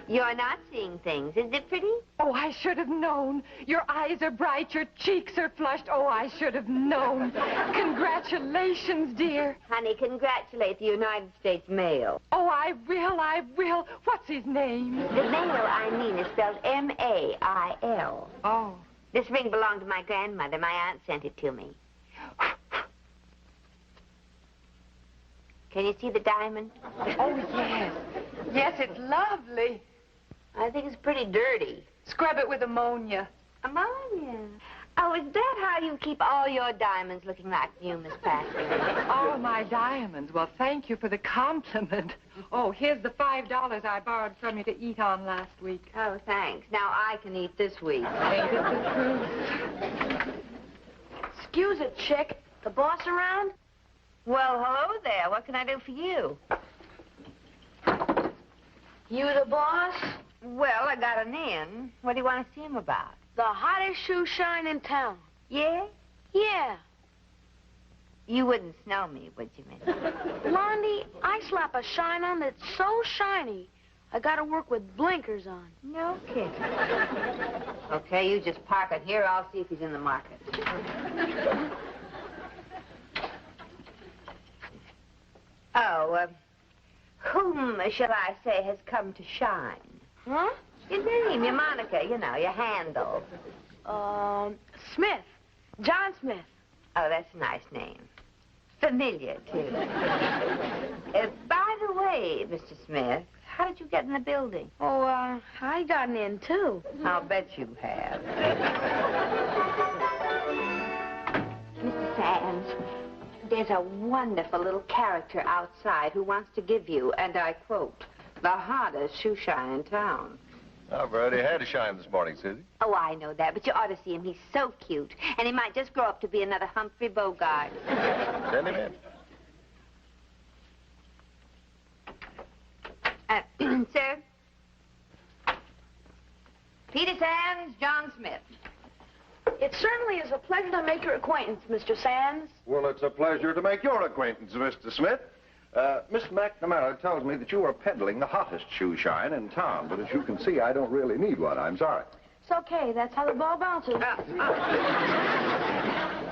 You're not seeing things. Isn't it pretty? Oh, I should have known. Your eyes are bright, your cheeks are flushed. Oh, I should have known. Congratulations, dear. Honey, congratulate the United States Mail. Oh, I will. What's his name? The Mail, I mean, is spelled M-A-I-L. Oh. This ring belonged to my grandmother. My aunt sent it to me. Can you see the diamond? Oh, yes. Yes, it's lovely. I think it's pretty dirty. Scrub it with ammonia. Ammonia? Oh, is that how you keep all your diamonds looking like new, Miss Paxton? All my diamonds. Well, thank you for the compliment. Oh, here's the $5 I borrowed from you to eat on last week. Oh, thanks. Now I can eat this week. Ain't it the truth? Excuse it, chick. The boss around? Well, hello there. What can I do for you? You the boss? Well, I got an in. What do you want to see him about? The hottest shoe shine in town. Yeah? Yeah. You wouldn't snow me, would you, Miss? Blondie, I slap a shine on that's so shiny, I gotta work with blinkers on. No kidding. Okay, you just park it here. I'll see if he's in the market. Oh, whom shall I say has come to shine? Huh? Your name, your moniker, you know, your handle. Smith. John Smith. Oh, that's a nice name. Familiar, too. By the way, Mr. Smith, how did you get in the building? Oh, I got an in, too. I'll bet you have. Mr. Sands, there's a wonderful little character outside who wants to give you, and I quote, the hottest shoe shine in town. I've already had a shine this morning, Susie. Oh, I know that, but you ought to see him. He's so cute, and he might just grow up to be another Humphrey Bogart. Send him in. Sir? Peter Sands, John Smith. It certainly is a pleasure to make your acquaintance, Mr. Sands. Well, it's a pleasure to make your acquaintance, Mr. Smith. Miss MacNamara tells me that you are peddling the hottest shoe shine in town, but as you can see, I don't really need one. I'm sorry. It's okay. That's how the ball bounces.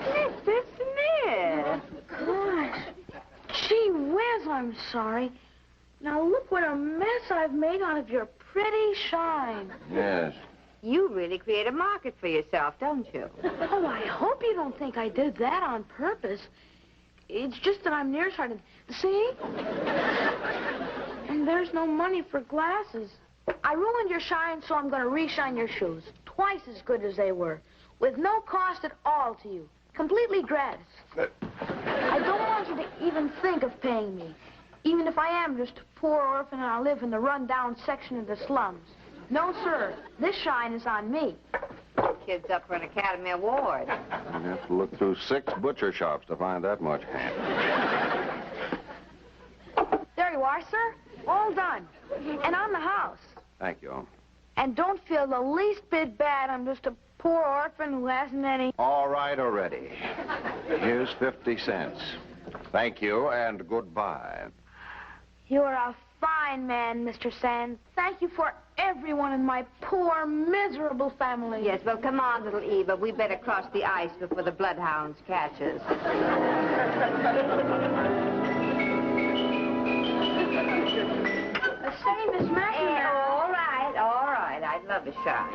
Mr. Smith. Gosh. Gee whiz, I'm sorry. Now look what a mess I've made out of your pretty shine. Yes. You really create a market for yourself, don't you? Oh, I hope you don't think I did that on purpose. It's just that I'm nearsighted. See? And there's no money for glasses. I ruined your shine, so I'm going to re-shine your shoes. Twice as good as they were. With no cost at all to you. Completely gratis. I don't want you to even think of paying me. Even if I am just a poor orphan and I live in the run-down section of the slums. No, sir. This shine is on me. Kid's up for an Academy Award. You have to look through 6 butcher shops to find that much ham. There you are, sir. All done. And on the house. Thank you. And don't feel the least bit bad. I'm just a poor orphan who hasn't any... All right already. Here's 50 cents. Thank you and goodbye. You are a fine man, Mr. Sands. Thank you for everyone in my poor, miserable family. Yes, well, come on, little Eva. We better cross the ice before the bloodhounds catch us. Say, Miss MacNamara. All right. I'd love to shine.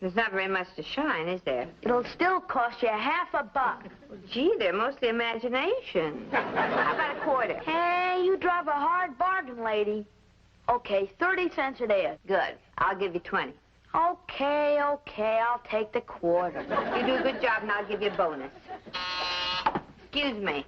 There's not very much to shine, is there? It'll still cost you $50. Well, gee, they're mostly imagination. How about a quarter? Hey, you drive a hard bargain, lady. Okay, 30 cents a day. Good. I'll give you 20. Okay, I'll take the quarter. You do a good job, and I'll give you a bonus. Excuse me.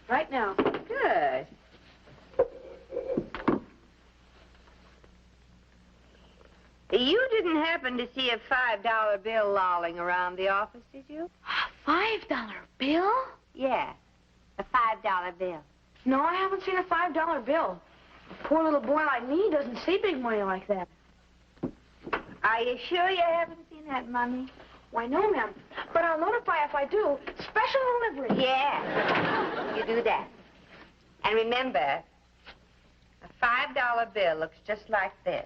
Right now. Good. happen to see a $5 bill lolling around the office, did you? A $5 bill? Yeah, a $5 bill. No, I haven't seen a $5 bill. A poor little boy like me doesn't see big money like that. Are you sure you haven't seen that money? Why, no, ma'am. But I'll notify if I do. Special delivery. Yeah, you do that. And remember, a $5 bill looks just like this.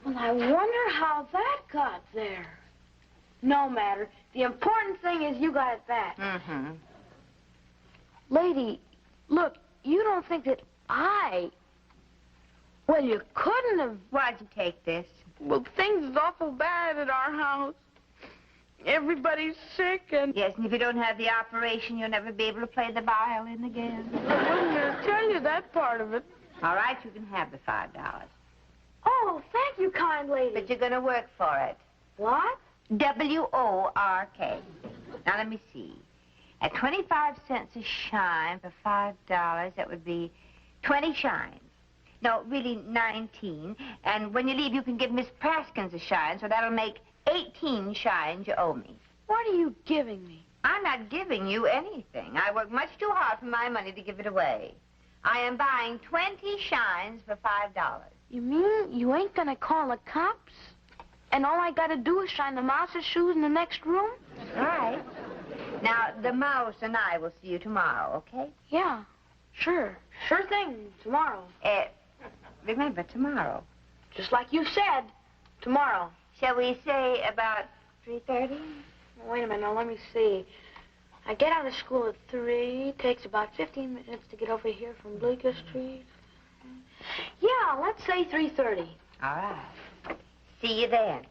Well, I wonder how that got there. No matter. The important thing is you got it back. Mm-hmm. Lady, look, you don't think that I... Well, you couldn't have... Why'd you take this? Well, things is awful bad at our house. Everybody's sick and... Yes, and if you don't have the operation, you'll never be able to play the violin again. I wasn't going to tell you that part of it. All right, you can have the $5. Oh, thank you, kind lady. But you're going to work for it. What? W-O-R-K. Now, let me see. At 25 cents a shine for $5, that would be 20 shines. No, really 19. And when you leave, you can give Miss Praskins a shine, so that'll make 18 shines you owe me. What are you giving me? I'm not giving you anything. I work much too hard for my money to give it away. I am buying 20 shines for $5. You mean you ain't gonna call the cops? And all I gotta do is shine the mouse's shoes in the next room? All right. Now, the mouse and I will see you tomorrow, okay? Yeah, sure. Sure thing, tomorrow. Remember, tomorrow. Just like you said, tomorrow. Shall we say about 3:30? Wait a minute, now let me see. I get out of school at 3. Takes about 15 minutes to get over here from Bleecker Street. Yeah, let's say 3:30. All right. See you then.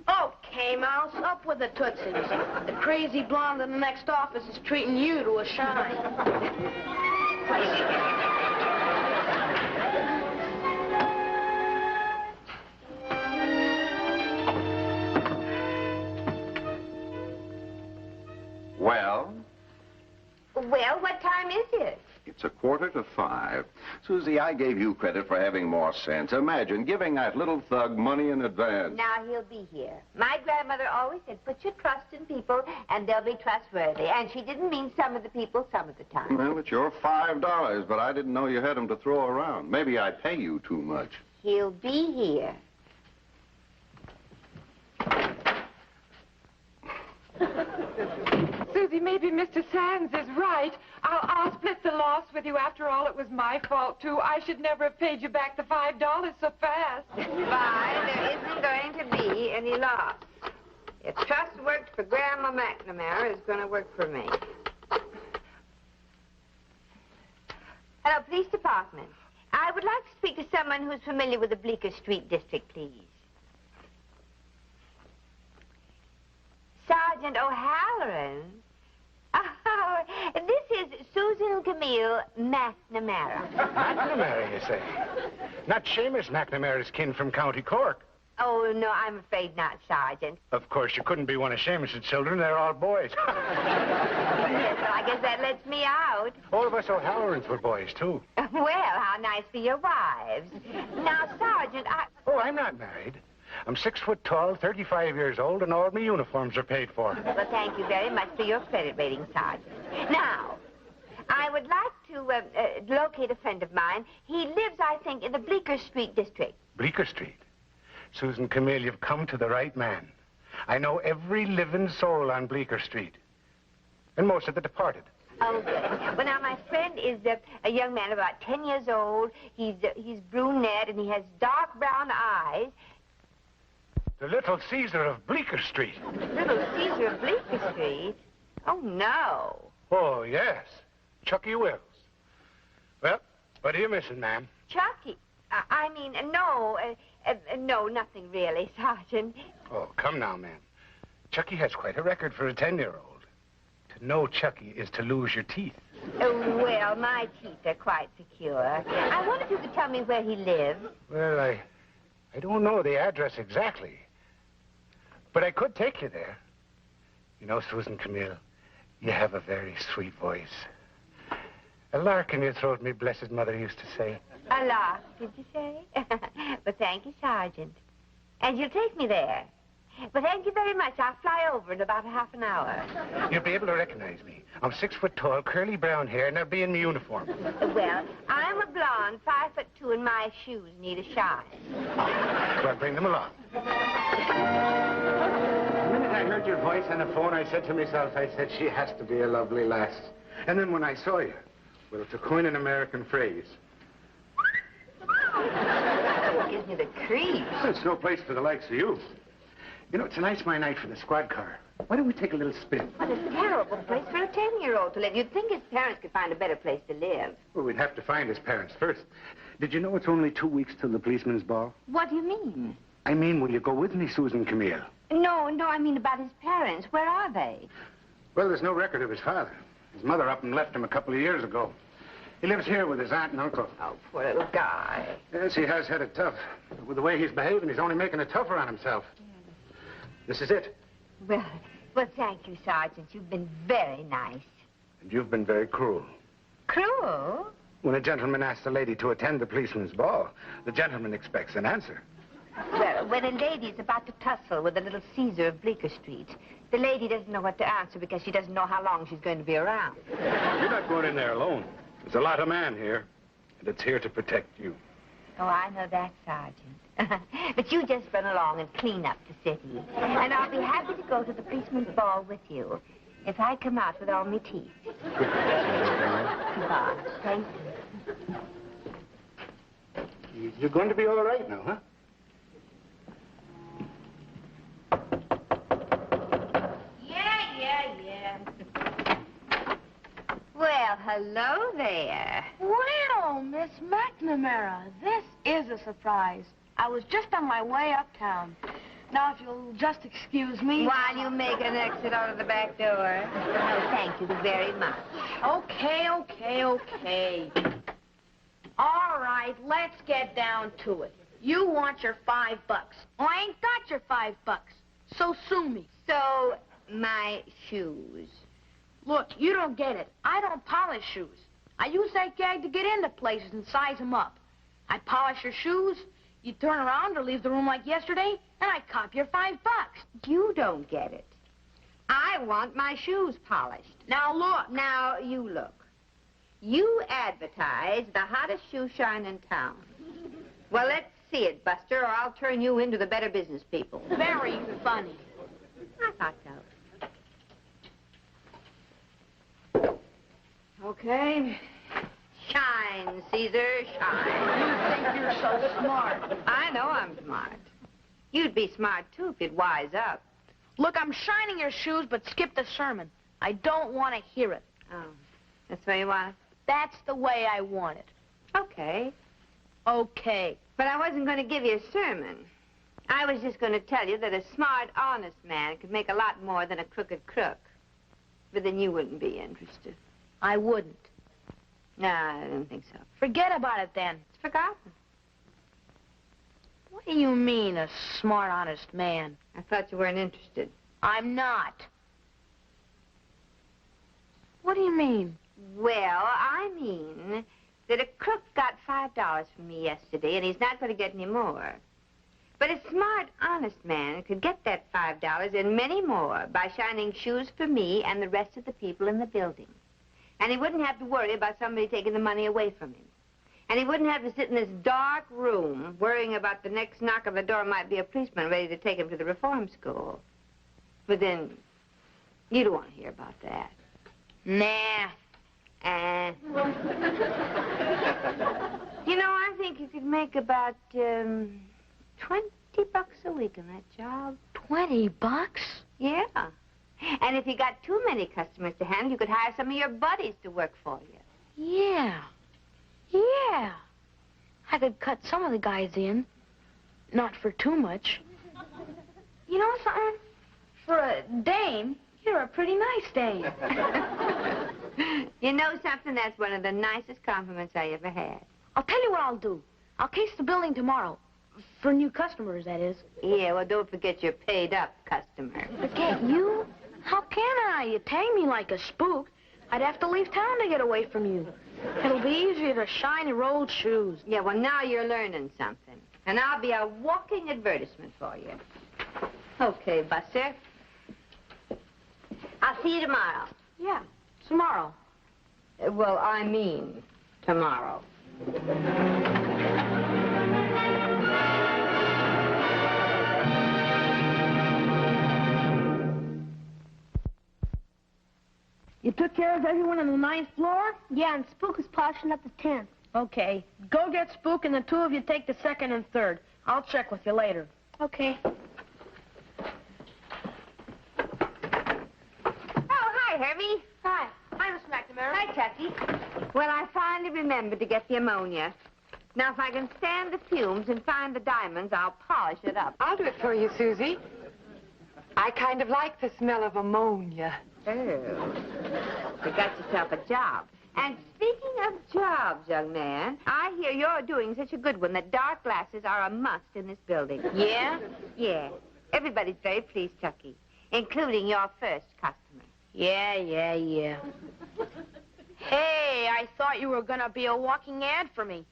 Okay, Mouse, up with the tootsies. The crazy blonde in the next office is treating you to a shine. Well? Well, what time is it? It's 4:45. Susie, I gave you credit for having more sense. Imagine giving that little thug money in advance. Now he'll be here. My grandmother always said, put your trust in people and they'll be trustworthy. And she didn't mean some of the people some of the time. Well, it's your $5, but I didn't know you had them to throw around. Maybe I pay you too much. He'll be here. Susie, maybe Mr. Sands is right. I'll split the loss with you. After all, it was my fault, too. I should never have paid you back the $5 so fast. Fine, there isn't going to be any loss. If trust worked for Grandma MacNamara, it's going to work for me. Hello, police department. I would like to speak to someone who's familiar with the Bleecker Street district, please. Sergeant O'Halloran? Oh, this is Susan Camille MacNamara. MacNamara, you say? Not Seamus MacNamara's kin from County Cork. Oh, no, I'm afraid not, Sergeant. Of course, you couldn't be one of Seamus's children. They're all boys. Well, I guess that lets me out. All of us O'Hallorans were boys, too. Well, how nice for your wives. Now, Sergeant, Oh, I'm not married. I'm 6 foot tall, 35 years old, and all my uniforms are paid for. Well, thank you very much for your credit rating, Sergeant. Now, I would like to locate a friend of mine. He lives, I think, in the Bleecker Street district. Bleecker Street? Susan Camille, you've come to the right man. I know every living soul on Bleecker Street. And most of the departed. Oh, good. Well, now, my friend is a young man about 10 years old. He's brunette, and he has dark brown eyes. The Little Caesar of Bleecker Street. Little Caesar of Bleecker Street? Oh, no. Oh, yes. Chucky Wills. Well, what are you missing, ma'am? Chucky? No, nothing really, Sergeant. Oh, come now, ma'am. Chucky has quite a record for a 10-year-old. To know Chucky is to lose your teeth. Oh, well, my teeth are quite secure. I wonder if you could tell me where he lives. Well, I don't know the address exactly. But I could take you there. You know, Susan Camille, you have a very sweet voice. A lark in your throat, me blessed mother used to say. A lark, did you say? Well, thank you, Sergeant. And you'll take me there. Well, thank you very much. I'll fly over in about half an hour. You'll be able to recognize me. I'm 6 foot tall, curly brown hair, and I'll be in my uniform. Well, I'm a blonde, 5'2", and my shoes need a shine. Well, bring them along. The minute I heard your voice on the phone, I said to myself, she has to be a lovely lass. And then when I saw you, well, to coin an American phrase. It gives me the creeps. Well, it's no place for the likes of you. You know, tonight's my night for the squad car. Why don't we take a little spin? What a terrible place for a 10-year-old to live. You'd think his parents could find a better place to live. Well, we'd have to find his parents first. Did you know it's only 2 weeks till the policeman's ball? What do you mean? I mean, will you go with me, Susan Camille? No, I mean about his parents. Where are they? Well, there's no record of his father. His mother up and left him a couple of years ago. He lives here with his aunt and uncle. Oh, poor little guy. Yes, he has had it tough. But with the way he's behaving, he's only making it tougher on himself. This is it. Well, thank you, Sergeant. You've been very nice. And you've been very cruel. Cruel? When a gentleman asks a lady to attend the policeman's ball, the gentleman expects an answer. Well, when a lady's about to tussle with a little Caesar of Bleecker Street, the lady doesn't know what to answer because she doesn't know how long she's going to be around. You're not going in there alone. There's a lot of man here, and it's here to protect you. Oh, I know that, Sergeant. But you just run along and clean up the city. And I'll be happy to go to the policeman's ball with you if I come out with all my teeth. Goodbye. Thank you. You're going to be all right now, huh? Yeah. Well, hello there. Well, Miss MacNamara, this is a surprise. I was just on my way uptown. Now, if you'll just excuse me... While you make an exit out of the back door. Oh, thank you very much. Okay. All right, let's get down to it. You want your $5. Well, I ain't got your $5, so sue me. So, my shoes. Look, you don't get it. I don't polish shoes. I use that gag to get into places and size them up. I polish your shoes, you turn around or leave the room like yesterday, and I cop your $5. You don't get it. I want my shoes polished. Now, look. Now, you look. You advertise the hottest shoe shine in town. Well, let's see it, Buster, or I'll turn you into the Better Business people. Very funny. I thought so. Okay. Shine, Caesar, shine. You think you're so smart. I know I'm smart. You'd be smart, too, if you'd wise up. Look, I'm shining your shoes, but skip the sermon. I don't want to hear it. Oh, that's the way you want it? That's the way I want it. Okay. Okay. But I wasn't going to give you a sermon. I was just going to tell you that a smart, honest man could make a lot more than a crooked crook. But then you wouldn't be interested. I wouldn't. No, I don't think so. Forget about it, then. It's forgotten. What do you mean, a smart, honest man? I thought you weren't interested. I'm not. What do you mean? Well, I mean that a crook got $5 from me yesterday, and he's not going to get any more. But a smart, honest man could get that $5 and many more by shining shoes for me and the rest of the people in the building. And he wouldn't have to worry about somebody taking the money away from him. And he wouldn't have to sit in this dark room worrying about the next knock on the door might be a policeman ready to take him to the reform school. But then, you don't want to hear about that. Nah. You know, I think you could make about, $20 a week in that job. $20? Yeah. And if you got too many customers to handle, you could hire some of your buddies to work for you. Yeah. I could cut some of the guys in. Not for too much. You know something? For a dame, you're a pretty nice dame. You know something? That's one of the nicest compliments I ever had. I'll tell you what I'll do. I'll case the building tomorrow. For new customers, that is. Yeah, well, don't forget your paid-up customer. Forget you? How can I? You tag me like a spook. I'd have to leave town to get away from you. It'll be easier to shine your old shoes. Yeah, well, now you're learning something. And I'll be a walking advertisement for you. Okay, Buster. I'll see you tomorrow. Yeah, tomorrow. Well, I mean tomorrow. You took care of everyone on the 9th floor? Yeah, and Spook is polishing up the 10th. Okay. Go get Spook and the two of you take the 2nd and 3rd. I'll check with you later. Okay. Oh, hi, Herbie. Hi. Hi, Miss MacNamara. Hi, Chucky. Well, I finally remembered to get the ammonia. Now, if I can stand the fumes and find the diamonds, I'll polish it up. I'll do it for you, Susie. I kind of like the smell of ammonia. Oh. You got yourself a job. And speaking of jobs, young man, I hear you're doing such a good one that dark glasses are a must in this building. Yeah? Yeah. Everybody's very pleased, Chucky, including your first customer. Yeah. Hey, I thought you were gonna be a walking ad for me.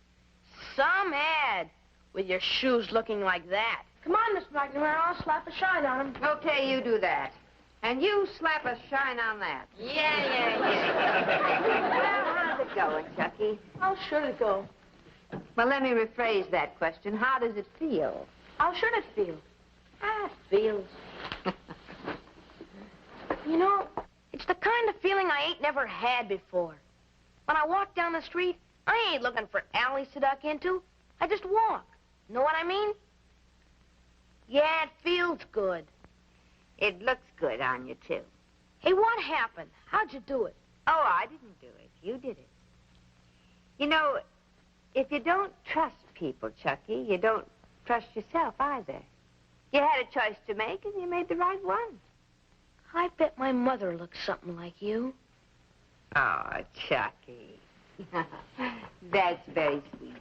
Some ad, with your shoes looking like that. Come on, Miss MacNamara, I'll slap a shine on them. Okay, you do that. And you slap a shine on that. Yeah. Well, how's it going, Chucky? How should it go? Well, let me rephrase that question. How does it feel? How should it feel? It feels. You know, it's the kind of feeling I ain't never had before. When I walk down the street, I ain't looking for alleys to duck into. I just walk. Know what I mean? Yeah, it feels good. It looks good on you, too. Hey, what happened? How'd you do it? Oh, I didn't do it. You did it. You know, if you don't trust people, Chucky, you don't trust yourself either. You had a choice to make, and you made the right one. I bet my mother looks something like you. Oh, Chucky. That's very sweet.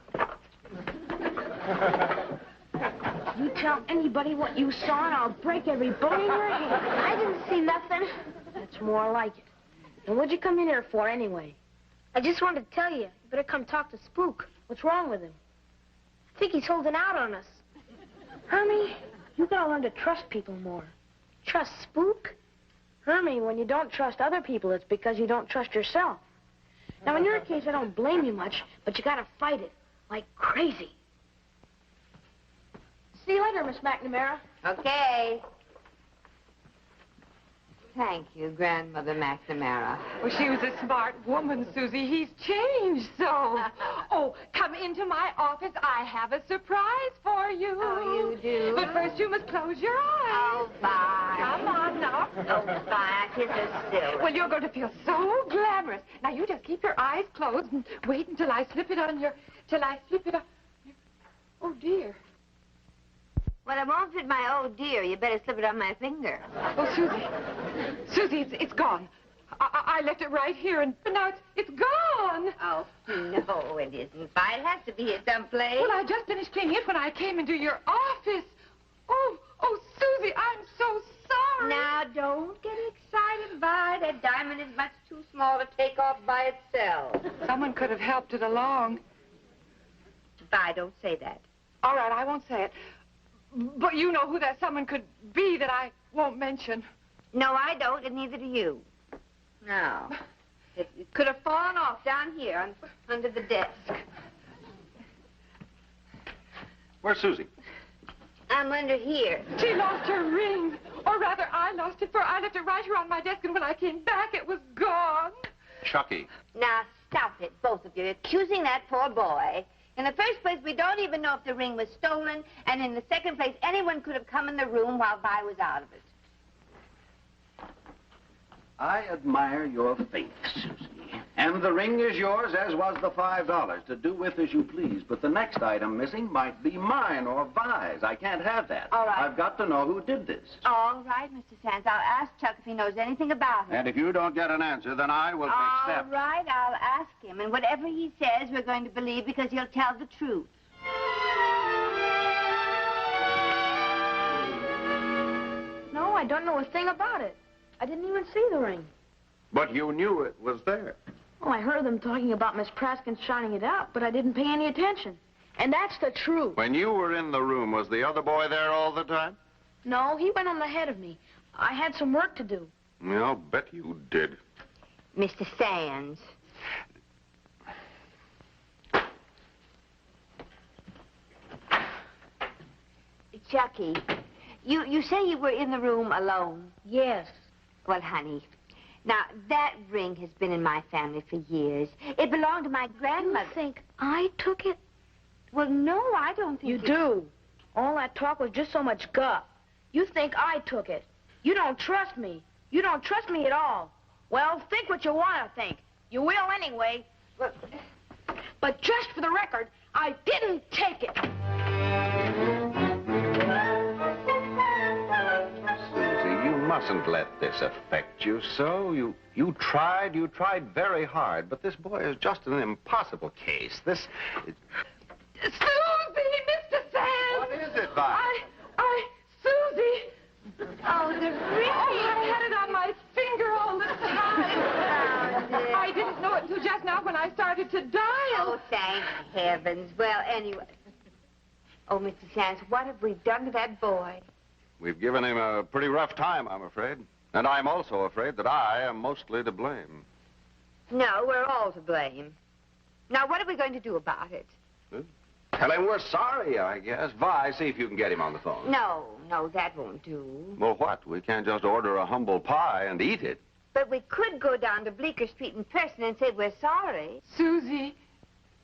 You tell anybody what you saw, and I'll break every bone in your head. I didn't see nothing. That's more like it. And what'd you come in here for, anyway? I just wanted to tell you, you better come talk to Spook. What's wrong with him? I think he's holding out on us. Hermie, you gotta learn to trust people more. Trust Spook? Hermie, when you don't trust other people, it's because you don't trust yourself. Now, in your case, I don't blame you much, but you gotta fight it like crazy. See you later, Miss MacNamara. Okay. Thank you, Grandmother MacNamara. Well, she was a smart woman, Susie. He's changed so. Oh, come into my office. I have a surprise for you. Oh, you do? But first you must close your eyes. Oh, bye. Come on now. Oh, bye. Kiss her still. Well, you're going to feel so glamorous. Now, you just keep your eyes closed and wait until I slip it on your... Oh, dear. Well, it won't fit my old dear. You better slip it on my finger. Oh, Susie, it's gone. I left it right here, and now it's gone. Oh, no, it isn't. Why, it has to be here someplace. Well, I just finished cleaning it when I came into your office. Oh, Susie, I'm so sorry. Now, don't get excited, Vi. That diamond is much too small to take off by itself. Someone could have helped it along. Vi, don't say that. All right, I won't say it. But you know who that someone could be that I won't mention. No, I don't, and neither do you. No. It could have fallen off down here under the desk. Where's Susie? I'm under here. She lost her ring. Or rather, I lost it, for I left it right here on my desk, and when I came back, it was gone. Chucky. Now, stop it, both of you, accusing that poor boy. In the first place, we don't even know if the ring was stolen, and in the second place, anyone could have come in the room while Vi was out of it. I admire your faith, Susie. And the ring is yours, as was the $5, to do with as you please. But the next item missing might be mine or Vi's. I can't have that. All right. I've got to know who did this. All right, Mr. Sands. I'll ask Chuck if he knows anything about it. And if you don't get an answer, then I will accept. All right, I'll ask him. And whatever he says, we're going to believe because he'll tell the truth. No, I don't know a thing about it. I didn't even see the ring. But you knew it was there. Oh, I heard them talking about Miss Praskin shining it up, but I didn't pay any attention. And that's the truth. When you were in the room, was the other boy there all the time? No, he went on ahead of me. I had some work to do. Yeah, I'll bet you did. Mr. Sands. Chucky, you say you were in the room alone? Yes. Well, honey, now, that ring has been in my family for years. It belonged to my grandmother. You think I took it? Well, no, I don't think You do. All that talk was just so much guff. You think I took it. You don't trust me. You don't trust me at all. Well, think what you want to think. You will anyway. But just for the record, I didn't take it. Susie, you mustn't let this affect you so. You tried very hard, but this boy is just an impossible case. Susie, Mr. Sands! What is it, Vi? Susie! Oh, the ring! Oh, I had it on my finger all the time. I didn't know it until just now when I started to dial. Oh, thank heavens. Well, anyway. Oh, Mr. Sands, what have we done to that boy? We've given him a pretty rough time, I'm afraid. And I'm also afraid that I am mostly to blame. No, we're all to blame. Now, what are we going to do about it? Tell him we're sorry, I guess. Vi, see if you can get him on the phone. No, that won't do. Well, what? We can't just order a humble pie and eat it. But we could go down to Bleecker Street in person and say we're sorry. Susie,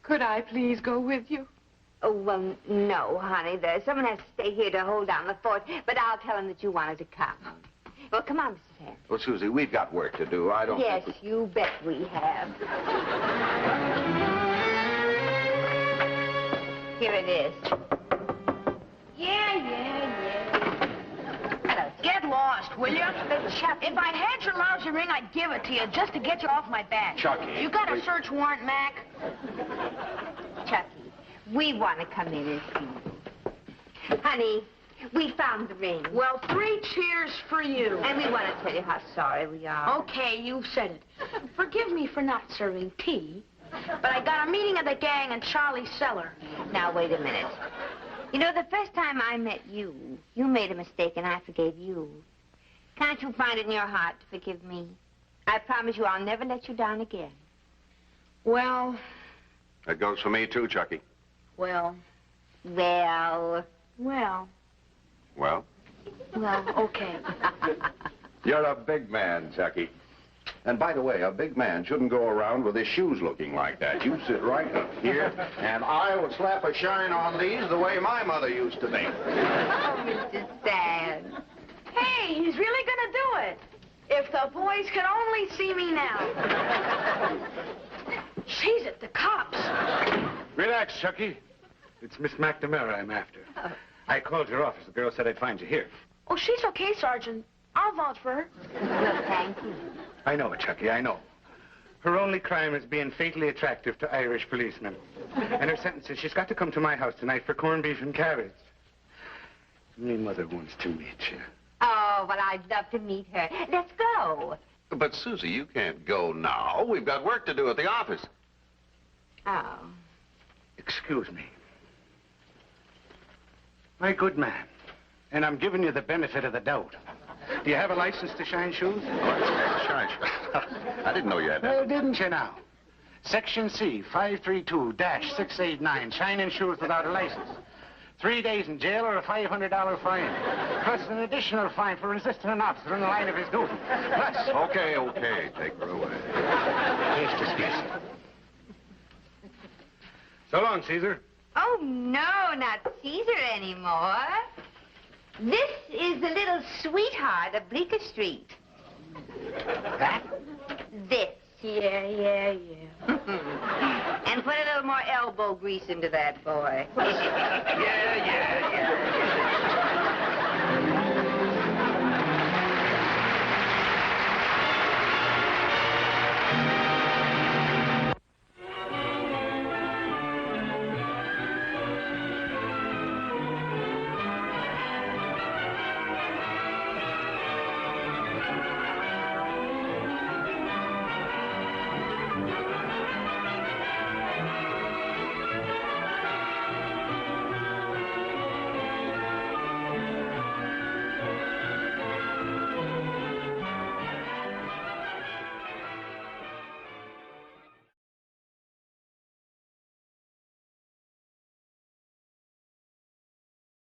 could I please go with you? Oh, well, no, honey. Someone has to stay here to hold down the fort, but I'll tell him that you wanted to come. Well, come on, Mr. Sands. Well, Susie, we've got work to do. I don't Yes, think you bet we have. Here it is. Yeah. Get lost, will you? If I had your lousy ring, I'd give it to you just to get you off my back. Chucky. You got a search warrant, Mac? Chucky, we want to come in and see you. Honey, we found the ring. Well, 3 cheers for you. And we want to tell you how sorry we are. Okay, you've said it. Forgive me for not serving tea, but I got a meeting of the gang in Charlie's cellar. Now, wait a minute. You know, the first time I met you, you made a mistake and I forgave you. Can't you find it in your heart to forgive me? I promise you I'll never let you down again. Well, That goes for me, too, Chucky. well, Well, okay. You're a big man, Chucky. And by the way, a big man shouldn't go around with his shoes looking like that. You sit right up here, and I will slap a shine on these the way my mother used to make. oh, Mr. Sands. Hey, he's really gonna do it. If the boys could only see me now. She's at the cops. Relax, Chucky. It's Miss MacNamara I'm after. I called your office. The girl said I'd find you here. Oh, she's okay, Sergeant. I'll vouch for her. Well, thank you. I know it, Chucky, I know. Her only crime is being fatally attractive to Irish policemen. And her sentence is she's got to come to my house tonight for corned beef and carrots. My mother wants to meet you. Oh, well, I'd love to meet her. Let's go. But, Susie, you can't go now. We've got work to do at the office. Oh. Excuse me. My good man, and I'm giving you the benefit of the doubt. Do you have a license to shine shoes? Shine. I didn't know you had that. Well, didn't you now? Section C, 532-689, shining shoes without a license. 3 days in jail or a $500 fine. Plus an additional fine for resisting an officer in the line of his duty. Plus... Okay. Take her away. Case dismissed. So long, Caesar. Oh, no, not Caesar anymore. This is the little sweetheart of Bleecker Street. That? This. Yeah. And put a little more elbow grease into that boy. Yeah.